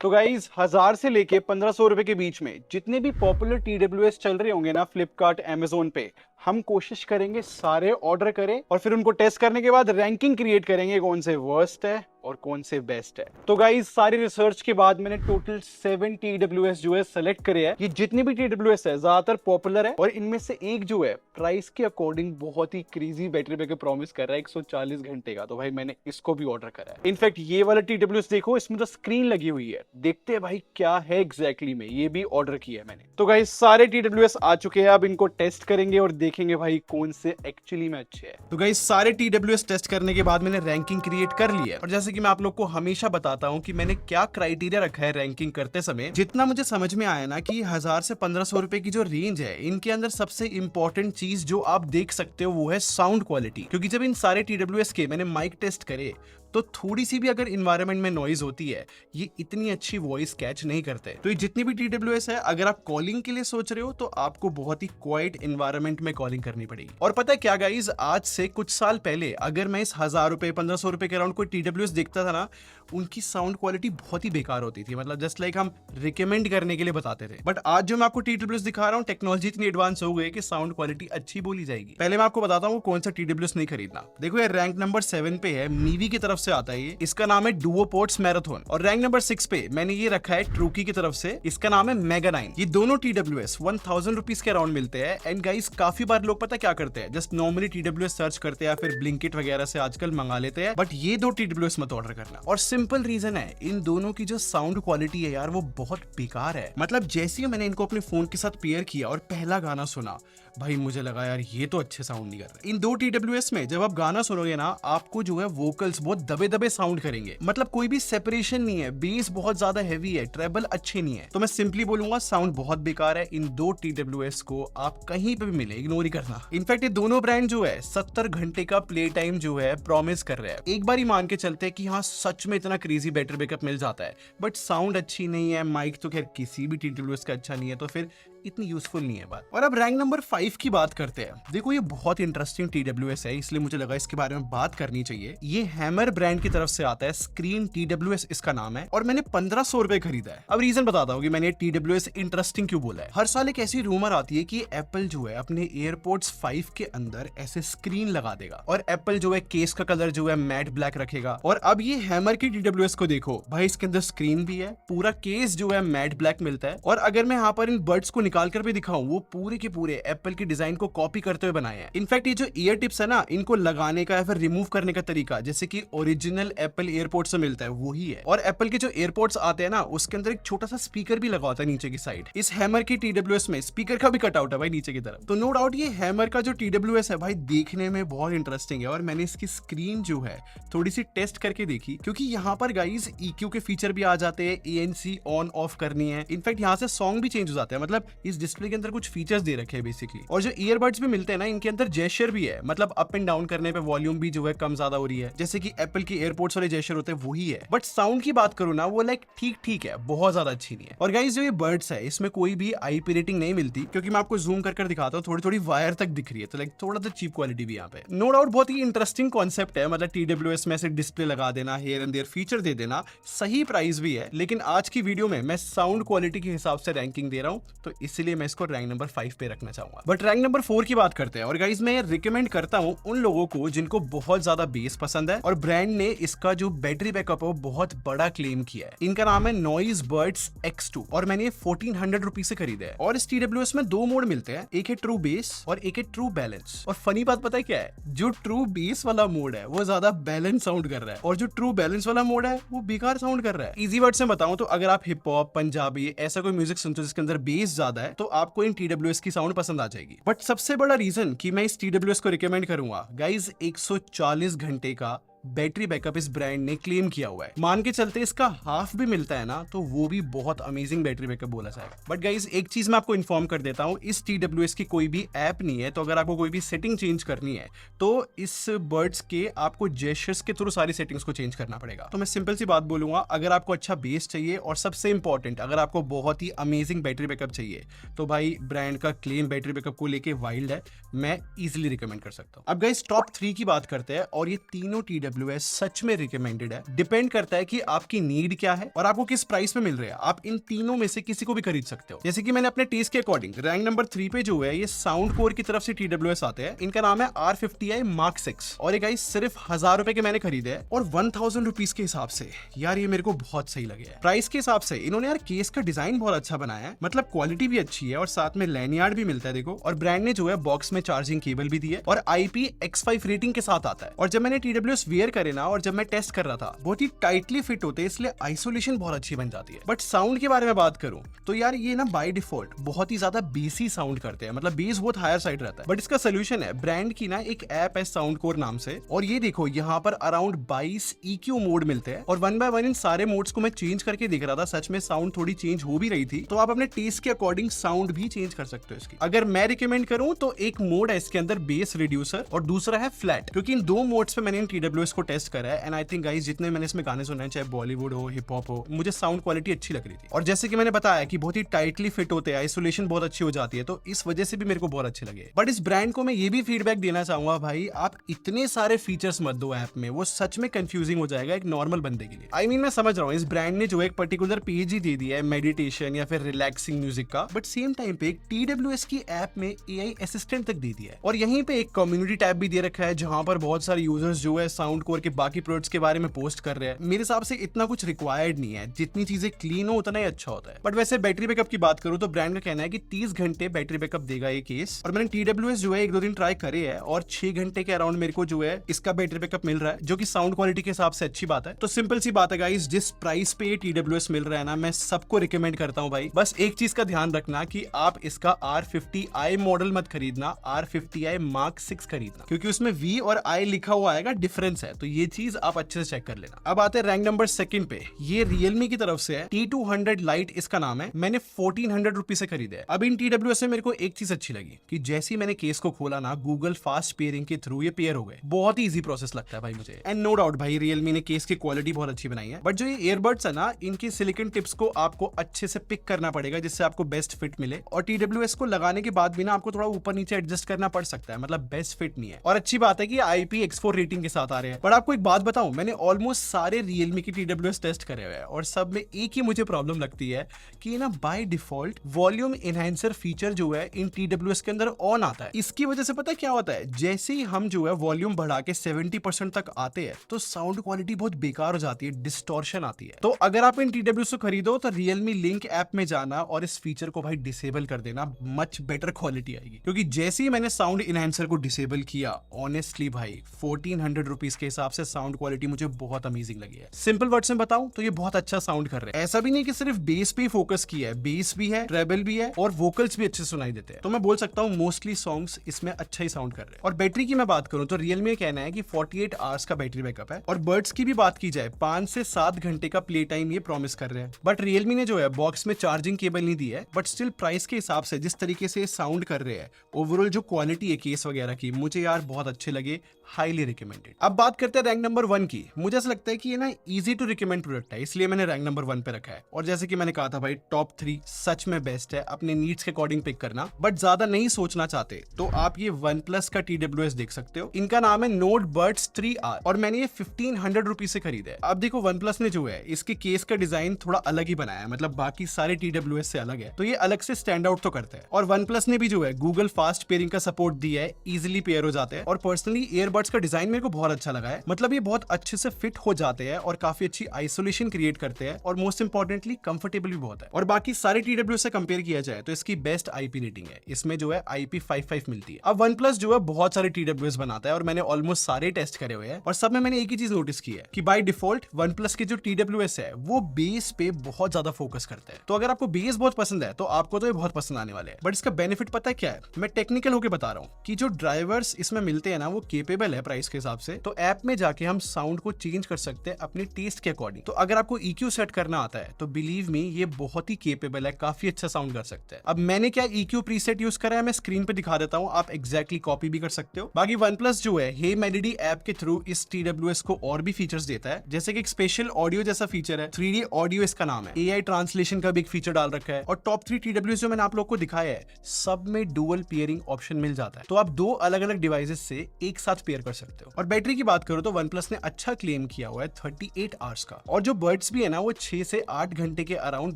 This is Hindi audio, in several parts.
तो गाइज 1000 से लेके 1500 रुपए के बीच में जितने भी पॉपुलर TWS चल रहे होंगे ना फ्लिपकार्ट Amazon पे, हम कोशिश करेंगे सारे ऑर्डर करें और फिर उनको टेस्ट करने के बाद रैंकिंग क्रिएट करेंगे कौन से वर्स्ट है और कौन से बेस्ट है। तो गाइज सारी रिसर्च के बाद मैंने टोटल 7 TWS जो है सेलेक्ट करे हैं। ये जितने भी TWS है ज्यादातर पॉपुलर है और इनमें से एक जो है प्राइस के अकॉर्डिंग बहुत ही क्रेजी बैटरी बैकअप प्रॉमिस कर रहा है 140 घंटे का। तो भाई मैंने इसको भी ऑर्डर करा है। इनफैक्ट ये वाला TWS देखो, इसमें तो स्क्रीन लगी हुई है, देखते हैं भाई क्या है एग्जैक्टली में। ये भी ऑर्डर किया है मैंने। तो गाइज सारे TWS आ चुके हैं, अब इनको टेस्ट करेंगे और देखेंगे भाई कौन से एक्चुअली में अच्छे हैं। तो गाइज सारे TWS टेस्ट करने के बाद मैंने रैंकिंग क्रिएट कर ली है और जैसे कि मैं आप लोग को हमेशा बताता हूं कि मैंने क्या क्राइटेरिया रखा है रैंकिंग करते समय। जितना मुझे समझ में आया ना कि 1000 से 1500 रुपए की जो रेंज है, इनके अंदर सबसे इंपॉर्टेंट चीज जो आप देख सकते हो वो है साउंड क्वालिटी। क्योंकि जब इन सारे TWS के मैंने माइक टेस्ट करे तो थोड़ी सी भी अगर इन्वायरमेंट में नॉइज होती है, ये इतनी अच्छी वॉइस कैच नहीं करते। तो ये जितनी भी TWS है, अगर आप कॉलिंग के लिए सोच रहे हो तो आपको बहुत ही क्वाइट इन्वायरमेंट में कॉलिंग करनी पड़ेगी। और पता है क्या गाइज, आज से कुछ साल पहले अगर मैं इस 1000 रुपए 1500 रुपए के अराउंड कोई TWS देखता था ना, उनकी साउंड क्वालिटी बहुत ही बेकार होती थी। मतलब जस्ट लाइक हम रिकमेंड करने के लिए बताते थे। बट आज जो मैं आपको TWS दिखा रहा हूँ, टेक्नोलॉजी इतनी एडवांस हो गई कि साउंड क्वालिटी अच्छी बोली जाएगी। पहले मैं आपको बताता हूँ कौन सा TWS नहीं खरीदना। देखो ये रैंक नंबर 7 पे है, मीवी की तरफ से आता है ये। इसका नाम है डुओपोर्ट्स मैराथन। और रैंक नंबर 6 पे मैंने ये रखा है ट्रूकी की तरफ से, इसका नाम है मेगा 9। ये दोनों TWS 1000 रुपीज के अराउंड मिलते हैं। एंड गाइस काफी बार लोग पता क्या करते हैं, जस्ट नॉर्मली TWS सर्च करते हैं या फिर ब्लिंकिट वगैरह से आजकल मंगा लेते हैं। बट ये दो TWS मत ऑर्डर करना। और सिंपल रीजन है, इन दोनों की जो साउंड क्वालिटी है यार, वो बहुत बेकार है। मतलब जैसे ही मैंने इनको अपने फोन के साथ पेयर किया और पहला गाना सुना, भाई मुझे लगा यार ये तो अच्छे साउंड नहीं कर रहे। इन दो TWS में जब आप गाना सुनोगे ना, आपको जो है वोकल्स बहुत दबे दबे साउंड करेंगे। मतलब कोई भी सेपरेशन नहीं है, बेस बहुत ज्यादा हैवी है, ट्रेबल अच्छे नहीं है। तो मैं सिंपली बोलूंगा साउंड बहुत बेकार है। इन दो TWS को आप कहीं पे भी मिले इग्नोर ही करना। इनफैक्ट ये दोनों ब्रांड जो है 70 घंटे का प्ले टाइम जो है प्रॉमिस कर रहे हैं। एक बार ही मान के चलते हैं कि हाँ सच में इतना क्रेजी बैटरी बैकअप मिल जाता है, बट साउंड अच्छी नहीं है, माइक तो खैर किसी भी TWS का अच्छा नहीं है, तो फिर इतनी यूजफुल नहीं है बात। और अब रैंक नंबर 5 की बात करते हैं। देखो ये बहुत इंटरेस्टिंग TWS है, इसलिए मुझे लगा इसके बारे में बात करनी चाहिए। ये हैमर ब्रांड की तरफ से आता है, स्क्रीन TWS इसका नाम है, और मैंने 1500 रुपए खरीदा है। अब रीजन बताता हूँ कि मैंने TWS इंटरेस्टिंग क्यों बोला है। हर साल एक ऐसी रूमर आती है कि एप्पल जो है अपने एयरपोर्ट्स 5 के अंदर ऐसे स्क्रीन लगा देगा और एप्पल जो है केस का कलर जो है मैट ब्लैक रखेगा। और अब ये हैमर की TWS को देखो भाई, इसके अंदर स्क्रीन भी है, पूरा केस जो है मैट ब्लैक मिलता है। और अगर मैं यहाँ पर इन बर्ड्स को निकाल कर भी दिखाऊं, वो पूरे के पूरे एप्पल की डिजाइन को कॉपी करते हुए बनाए हैं। इनफैक्ट ये जो ईयर टिप्स है ना, इनको लगाने का या फिर रिमूव करने का तरीका जैसे कि ओरिजिनल एप्पल एयरपोर्ट से मिलता है वही है। और एप्पल के जो एयरपोर्ट्स आते हैं ना, उसके अंदर एक छोटा सा स्पीकर भी लगा होता है नीचे की साइड। इस हैमर की TWS में स्पीकर का भी कटआउट है भाई नीचे की तरफ। तो नो डाउट ये हैमर का जो TWS है भाई देखने में बहुत इंटरेस्टिंग है। और मैंने इसकी स्क्रीन जो है थोड़ी सी टेस्ट करके देखी, क्योंकि यहाँ पर गाइज EQ के फीचर भी आ जाते हैं, ANC ऑन ऑफ करनी है। इनफैक्ट यहाँ से सॉन्ग भी चेंज हो जाते हैं। मतलब इस डिस्प्ले के अंदर कुछ फीचर्स दे रखे हैं बेसिकली। और जो ईयरबड्स भी मिलते हैं ना, इनके अंदर जेस्चर भी है। मतलब अप एंड डाउन करने पे वॉल्यूम भी जो है कम ज्यादा हो रही है, जैसे कि एप्पल की एयरपोर्ट्स वाले जेस्चर होते हैं वही है। बट साउंड की बात करूँ ना, वो लाइक ठीक ठीक है, बहुत ज्यादा अच्छी नहीं है। और गाइस जो ये बर्ड्स है, इसमें कोई भी IP रेटिंग नहीं मिलती, क्योंकि मैं आपको जूम कर दिखाता हूँ, थोड़ी थोड़ी वायर तक दिख रही है। तो लाइक थोड़ा सा चीप क्वालिटी भी यहाँ पे। नो डाउट बहुत ही इंटरेस्टिंग कॉन्सेप्ट है। मतलब TWS में से डिस्प्ले लगा देना, हेयर एंड देयर फीचर दे देना, सही प्राइस भी है। लेकिन आज की वीडियो में मैं साउंड क्वालिटी के हिसाब से रैंकिंग दे रहा हूँ, तो इसलिए मैं इसको रैंक नंबर 5 पे रखना चाहूंगा। बट रैंक नंबर 4 की बात करते हैं। और गाइस मैं रिकमेंड करता हूं उन लोगों को जिनको बहुत ज्यादा बेस पसंद है और ब्रांड ने इसका जो बैटरी बैकअप है वो बहुत बड़ा क्लेम किया है। इनका नाम है नॉइज बर्ड्स X2 और मैंने ये 1400 रुपीज से खरीदा है। और इस TWS में दो मोड मिलते हैं, एक है ट्रू बेस और एक है ट्रू बैलेंस। और फनी बात पता है क्या है, जो ट्रू बेस वाला मोड है वो ज्यादा बैलेंस साउंड कर रहा है, और जो ट्रू बैलेंस वाला मोड है वो बेकार साउंड कर रहा है। इजी वर्ड से बताऊं तो अगर आप हिप हॉप, पंजाबी ऐसा कोई म्यूजिक सुनते हो जिसके अंदर बेस ज्यादा है, तो आपको इन TWS की साउंड पसंद आ जाएगी। बट सबसे बड़ा रीजन कि मैं इस TWS को रिकमेंड करूंगा गाइज, 140 घंटे का बैटरी बैकअप इस ब्रांड ने क्लेम किया हुआ है। मान के चलते इसका हाफ भी मिलता है ना, तो वो भी बहुत अमेजिंग बैटरी बैकअप बोला जाएगा। बट गाइज एक चीज मैं आपको इन्फॉर्म कर देता हूँ, इस TWS की कोई भी ऐप नहीं है। तो अगर आपको कोई भी सेटिंग चेंज करनी है, तो इस बर्ड्स के आपको जेस्चर्स के थ्रू सारी सेटिंग्स को चेंज करना पड़ेगा। तो मैं सिंपल सी बात बोलूंगा, अगर आपको अच्छा बेस चाहिए और सबसे इंपॉर्टेंट अगर आपको बहुत ही अमेजिंग बैटरी बैकअप चाहिए, तो भाई ब्रांड का क्लेम बैटरी बैकअप को लेके वाइल्ड है, मैं इजिली रिकमेंड कर सकता हूँ। अब गाइज टॉप 3 की बात करते हैं। और ये तीनों TWS सच में रिकमेंडेड है। डिपेंड करता है कि आपकी नीड क्या है और आपको किस प्राइस में मिल रहा है। आप इन तीनों में से किसी को भी खरीद सकते हो। जैसे कि मैंने अपने टेस्ट के अकॉर्डिंग रैंक नंबर 3 पे जो है ये साउंड कोर की तरफ से TWS आते हैं। इनका नाम है R50i Mark 6 और ये गाइस सिर्फ 1000 रुपए के मैंने खरीदे हैं और 1000 रुपीज के हिसाब से यार ये मेरे को बहुत सही लगे है। प्राइस के हिसाब से इन्होंने यार केस का डिजाइन बहुत अच्छा बनाया है, मतलब क्वालिटी भी अच्छी है और साथ में लैनियार्ड भी मिलता है देखो। और ब्रांड ने जो है बॉक्स में चार्जिंग केबल भी दी है और IPX5 रेटिंग के साथ आता है। और जब मैंने TWS वेयर करे ना और जब मैं टेस्ट कर रहा था बहुत ही टाइटली फिट होते हैं, इसलिए आइसोलेशन बहुत अच्छी बन जाती है। बट साउंड के बारे में बात करूं तो यार ये ना बाय डिफॉल्ट बहुत ही ज्यादा बेसी साउंड करते हैं, मतलब बेस बहुत हायर साइड रहता है। बट इसका सोल्यूशन है ब्रांड की ना एक ऐप है साउंड कोर नाम से, और ये देखो यहाँ पर अराउंड 22 EQ मोड मिलते हैं और 1 बाय 1 इन सारे मोड्स को मैं चेंज करके देख रहा था। सच में साउंड थोड़ी चेंज हो भी रही थी, तो आप अपने टेस्ट के अकॉर्डिंग साउंड भी चेंज कर सकते हो इसकी। अगर मैं रिकमेंड करूं तो एक मोड है इसके अंदर बेस रिड्यूसर और दूसरा है फ्लैट, क्योंकि इन दो मोड्स पे मैंने इन TWS को टेस्ट करा है। एंड आई थिंक गाइस जितने मैंने इसमें गाने सुने हैं, चाहे बॉलीवुड हो हिप हॉप हो, मुझे साउंड क्वालिटी अच्छी लग रही थी। और जैसे कि मैंने बताया कि बहुत ही टाइटली फिट होते हैं, आइसोलेशन बहुत अच्छी हो जाती है, तो इस वजह से भी मेरे को बहुत अच्छे लगे। बट इस ब्रांड को मैं ये भी फीडबैक देना चाहूंगा भाई, आप इतने सारे फीचर्स मत दो ऐप में, वो सच में कंफ्यूजिंग हो जाएगा एक नॉर्मल बंदे के लिए। आई मीन मैं समझ रहा हूँ इस ब्रांड ने जो एक पर्टिकुलर पेज ही दे दिया है मेडिटेशन या फिर रिलैक्सिंग म्यूजिक का, बट सेम टाइम पे एक TWS की ऐप में AI असिस्टेंट तक दे दिया है। और यहीं पे एक कम्युनिटी टैब भी दे रखा है जहां पर बहुत सारे यूजर्स जो है साउंड कोर के बाकी प्रोडक्ट्स के बारे में पोस्ट कर रहे हैं। मेरे हिसाब से इतना कुछ रिक्वायर्ड नहीं है, जितनी चीजें क्लीन हो उतना ही अच्छा होता है। बट वैसे बैटरी बैकअप की बात करूं तो ब्रांड का कहना है कि 30 घंटे बैटरी बैकअप देगा ये केस। और मैंने TWS जो है 1-2 दिन ट्राई करे है और 6 घंटे के अराउंड मेरे को जो है इसका बैटरी बैकअप मिल रहा है, जो कि साउंड क्वालिटी के हिसाब से अच्छी बात है। तो सिंपल सी बात है गाइस, जिस प्राइस पे TWS मिल रहा है ना, मैं सबको रिकमेंड करता हूं भाई। बस एक चीज का ध्यान रखना कि आप इसका R50i मॉडल मत खरीदना, R50i Mark 6 खरीदना, क्योंकि उसमें V और I लिखा हुआ आएगा, डिफरेंस है। तो ये चीज आप अच्छे से चेक कर लेना। अब आते हैं रैंक नंबर 2 पे, ये Realme की तरफ से है, T200 Lite इसका नाम है। मैंने 1400 रुपीज से खरीदा है। अब इन TWS से मेरे को एक चीज अच्छी लगी कि जैसे ही मैंने केस को खोला ना, गूगल फास्ट पेयरिंग के थ्रू ये पेयर हो गए। बहुत ही इजी प्रोसेस लगता है भाई मुझे। एंड नो डाउट भाई Realme ने केस की क्वालिटी बहुत अच्छी बनाई है। बट जो ये ईयरबड्स है ना, इनकी सिलिकॉन टिप्स को आपको अच्छे से पिक करना पड़ेगा जिससे आपको बेस्ट फिट मिले। और TWS को लगाने के बाद भी ना आपको थोड़ा ऊपर नीचे एडजस्ट करना पड़ सकता है, मतलब बेस्ट फिट नहीं है। और अच्छी बात है कि IPX4 रेटिंग के साथ आ रहे हैं। बट आपको एक बात बताऊं, मैंने ऑलमोस्ट सारे Realme की TWS टेस्ट करे हुए हैं और सब में एक ही मुझे प्रॉब्लम लगती है कि ना by default volume enhancer feature जो है इन TWS के अंदर ऑन आता है। इसकी वजह से पता है क्या होता है, जैसे ही हम जो है वॉल्यूम बढ़ा के 70% तक आते हैं तो साउंड क्वालिटी बहुत बेकार हो जाती है, डिस्टॉर्शन आती है। तो अगर आप इन TWS को खरीदो तो Realme लिंक ऐप में जाना और इस फीचर को भाई डिसेबल कर देना, मच बेटर क्वालिटी आएगी। क्योंकि जैसे ही मैंने साउंड इनहेंसर को डिसेबल किया, ऑनेस्टली भाई 1400 रुपीज के हिसाब से साउंड क्वालिटी मुझे बहुत अमेजिंग लगी है। सिंपल वर्ड्स में बताऊं तो ये बहुत अच्छा साउंड कर रहे हैं। ऐसा भी नहीं कि सिर्फ बेस पे फोकस किया है, बेस भी है, ट्रेबल भी है और वोकल्स भी अच्छे सुनाई देते हैं। तो मैं बोल सकता हूं मोस्टली सॉन्ग्स इसमें अच्छा ही साउंड कर रहे हैं। और बैटरी की मैं बात करूं तो Realme का कहना है कि 48 आवर्स का बैटरी बैकअप है। और बर्ड्स की भी बात की जाए 5 से 7 घंटे का प्ले टाइम ये प्रॉमिस कर रहे हैं। बट Realme ने जो है बॉक्स में चार्जिंग केबल नहीं दी है, बट स्टिल प्राइस के हिसाब से जिस तरीके से साउंड कर रहे हैं, ओवरऑल जो क्वालिटी है केस वगैरह की, मुझे यार बहुत अच्छे लगे, हाईली रिकमेंडेड। अब बात करते हैं रैंक नंबर 1 की। मुझे ऐसा लगता है कि ये ना इजी टू रिकमेंड प्रोडक्ट है, इसलिए मैंने रैंक नंबर 1 पे रखा है। और जैसे कि मैंने कहा था भाई, टॉप 3 सच में बेस्ट है, अपने नीड्स के अकॉर्डिंग पिक करना। बट ज्यादा नहीं सोचना चाहते तो आप ये OnePlus का TWS देख सकते हो। इनका नाम है Node Buds 3R और मैंने ये 1500 रुपीज से खरीदा है। अब देखो OnePlus ने जो है इसके केस का डिजाइन थोड़ा अलग ही बनाया है, मतलब बाकी सारे TWS से अलग है, तो ये अलग से स्टैंड आउट तो करता है। और OnePlus ने भी जो है गूगल फास्ट पेयरिंग का सपोर्ट दिया है, इजिली पेयर हो जाते हैं। और पर्सनली ईयरबड्स का डिजाइन मेरे को बहुत अच्छा लगा है, मतलब ये बहुत अच्छे से फिट हो जाते हैं और काफी अच्छी आइसोलेशन क्रिएट करते हैं और मोस्ट इंपॉर्टेंटली कंफर्टेबल भी बहुत है। और बाकी सारे TWS से कंपेयर किया जाए तो इसकी बेस्ट IP रेटिंग है, इसमें जो है IP55 मिलती है। अब OnePlus जो है बहुत सारे TWS बनाता है और मैंने ऑलमोस्ट सारे टेस्ट करे हुए हैं और सब में मैंने एक ही चीज नोटिस की है कि बाय डिफॉल्ट OnePlus के जो TWS है वो बेस पे बहुत ज्यादा फोकस करते हैं। तो अगर आपको बेस बहुत पसंद है तो आपको तो ये बहुत पसंद आने वाले हैं। बट इसका बेनिफिट पता है क्या है, मैं टेक्निकल होकर बता रहा हूँ कि जो ड्राइवर्स इसमें मिलते हैं ना वो केपेबल है प्राइस के हिसाब से। तो ऐप में जाके हम साउंड को चेंज कर सकते हैं अपने टेस्ट के अकॉर्डिंग। तो अगर आपको EQ सेट करना आता है तो बिलीव मी ये बहुत ही केपेबल है, काफी अच्छा साउंड कर सकते हैं। अब मैंने क्या EQ प्रीसेट यूज करा है, मैं स्क्रीन पे दिखा देता हूँ, आप एग्जैक्टली कॉपी भी कर सकते हो। बाकी OnePlus जो है Hey Melody ऐप के थ्रू इस TWS को और भी फीचर्स देता है, जैसे कि एक स्पेशल ऑडियो जैसा फीचर है, 3D ऑडियो इसका नाम है। AI ट्रांसलेशन का भी एक फीचर डाल रखा है। और टॉप 3 TWS जो मैंने आप लोग को दिखाया है सब में डुअल पेयरिंग ऑप्शन मिल जाता है, तो आप 2 अलग अलग डिवाइसेस से एक साथ पेयर कर सकते हो। और बैटरी की बात बात करूं तो OnePlus ने अच्छा क्लेम किया हुआ है 38 आवर्स का, और जो बर्ड्स भी है ना वो 6 से 8 घंटे के अराउंड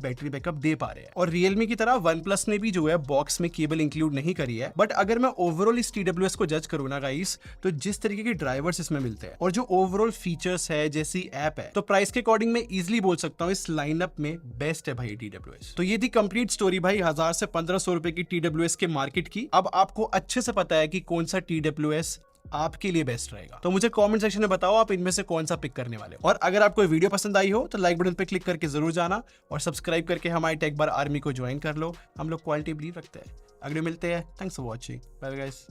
बैटरी बैकअप दे पा रहे हैं। और Realme की तरह OnePlus ने भी जो है बॉक्स में केबल इंक्लूड नहीं करी है, बट अगर मैं ओवरऑल इस TWS को जज करूँ ना गाइस, तो जिस तरीके के ड्राइवर्स इसमें मिलते हैं और जो ओवरऑल फीचर्स है जैसी ऐप है, तो प्राइस के अकॉर्डिंग मैं इजिली बोल सकता हूँ इस लाइनअप में बेस्ट है भाई TWS। तो ये थी कंप्लीट स्टोरी भाई 1000 से 1500 रुपए की TWS के मार्केट की। अब आपको अच्छे से पता है कि कौन सा TWS आपके लिए बेस्ट रहेगा, तो मुझे कमेंट सेक्शन में बताओ आप इनमें से कौन सा पिक करने वाले हो। और अगर आपको वीडियो पसंद आई हो तो लाइक बटन पे क्लिक करके जरूर जाना, और सब्सक्राइब करके हमारी टेक बार आर्मी को ज्वाइन कर लो। हम लोग क्वालिटी बिलीव रखते हैं। अगले मिलते हैं। Thanks for watching. Bye guys.